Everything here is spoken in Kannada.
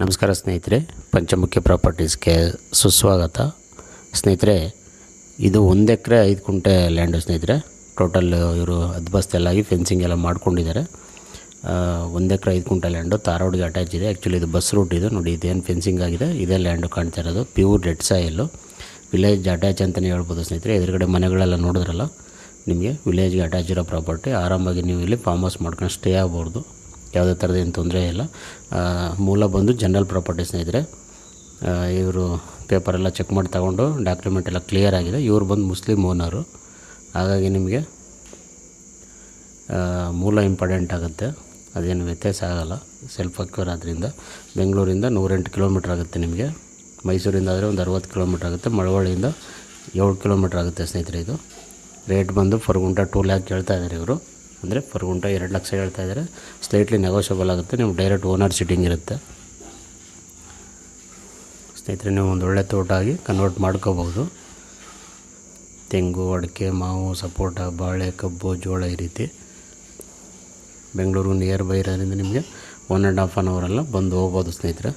ನಮಸ್ಕಾರ ಸ್ನೇಹಿತರೆ, ಪಂಚಮುಖಿ ಪ್ರಾಪರ್ಟೀಸ್ಗೆ ಸುಸ್ವಾಗತ. ಸ್ನೇಹಿತರೆ, ಇದು 1 ಎಕರೆ 5 ಗುಂಟೆ ಲ್ಯಾಂಡು ಸ್ನೇಹಿತರೆ. ಟೋಟಲ್ ಇವರು ಹದ್ಬಸ್ತೆಲ್ಲಾಗಿ ಫೆನ್ಸಿಂಗ್ ಎಲ್ಲ ಮಾಡ್ಕೊಂಡಿದ್ದಾರೆ. 1 ಎಕರೆ 5 ಗುಂಟೆ ಲ್ಯಾಂಡು ತಾರೋಡ್ಗೆ ಅಟ್ಯಾಚ್ ಇದೆ. ಆ್ಯಕ್ಚುಲಿ ಇದು ಬಸ್ ರೂಟ್ ಇದು ನೋಡಿ, ಇದೇನು ಫೆನ್ಸಿಂಗ್ ಆಗಿದೆ, ಇದೇ ಲ್ಯಾಂಡು ಕಾಣ್ತಾ ಇರೋದು. Pure red soil, village attach ಅಂತಲೇ ಹೇಳ್ಬೋದು ಸ್ನೇಹಿತರೆ. ಎದುರುಗಡೆ ಮನೆಗಳೆಲ್ಲ ನೋಡಿದ್ರಲ್ಲ, ನಿಮಗೆ ವಿಲೇಜ್ಗೆ ಅಟ್ಯಾಚ್ ಇರೋ ಪ್ರಾಪರ್ಟಿ. ಆರಾಮಾಗಿ ನೀವು ಇಲ್ಲಿ ಫಾರ್ಮ್ ಹೌಸ್ ಮಾಡ್ಕೊಂಡು ಸ್ಟೇ ಆಗ್ಬೋದು. ಯಾವುದೇ ಥರದ ಏನು ತೊಂದರೆ ಇಲ್ಲ. ಮೂಲ ಬಂದು ಜನರಲ್ ಪ್ರಾಪರ್ಟಿ ಸ್ನೇಹಿತರೆ. ಇವರು ಪೇಪರೆಲ್ಲ ಚೆಕ್ ಮಾಡಿ ತಗೊಂಡು ಡಾಕ್ಯುಮೆಂಟ್ ಎಲ್ಲ ಕ್ಲಿಯರ್ ಆಗಿದೆ. ಇವರು ಬಂದು ಮುಸ್ಲಿಮ್ ಓನರು, ಹಾಗಾಗಿ ನಿಮಗೆ ಮೂಲ ಇಂಪಾರ್ಟೆಂಟ್ ಆಗುತ್ತೆ. ಅದೇನು ವ್ಯತ್ಯಾಸ ಆಗೋಲ್ಲ. ಸೆಲ್ಫ್ ಅಕ್ವೇರ್ ಆದ್ದರಿಂದ ಬೆಂಗಳೂರಿಂದ 108 ಕಿಲೋಮೀಟ್ರ್ ಆಗುತ್ತೆ ನಿಮಗೆ. ಮೈಸೂರಿಂದ ಆದರೆ ಒಂದು 60 ಕಿಲೋಮೀಟ್ರ್ ಆಗುತ್ತೆ. ಮಳವಳ್ಳಿಯಿಂದ 7 ಕಿಲೋಮೀಟ್ರ್ ಆಗುತ್ತೆ ಸ್ನೇಹಿತರೆ. ಇದು ರೇಟ್ ಬಂದು ಫರ್ ಗುಂಟ 2 ಲ್ಯಾಕ್ ಹೇಳ್ತಾ ಇದ್ದಾರೆ ಇವರು. ಅಂದರೆ ಫರ್ ಗುಂಟ 2 ಲಕ್ಷ ಹೇಳ್ತಾ ಇದ್ದಾರೆ. ಸ್ಲೈಟ್ಲಿ ನೆಗೋಷಿಯಬಲ್ ಆಗುತ್ತೆ. ನೀವು ಡೈರೆಕ್ಟ್ ಓನರ್ ಸಿಟ್ಟಿಂಗ್ ಇರುತ್ತೆ ಸ್ನೇಹಿತರೆ. ನೀವು ಒಂದು ಒಳ್ಳೆ ತೋಟ ಆಗಿ ಕನ್ವರ್ಟ್ ಮಾಡ್ಕೋಬೋದು. ತೆಂಗು, ಅಡಿಕೆ, ಮಾವು, ಸಪೋಟ, ಬಾಳೆ, ಕಬ್ಬು, ಜೋಳ ಈ ರೀತಿ. ಬೆಂಗಳೂರು ನಿಯರ್ ಬೈ ಇರೋದ್ರಿಂದ ನಿಮಗೆ 1.5 hour ಬಂದು ಹೋಗ್ಬೋದು ಸ್ನೇಹಿತರೆ.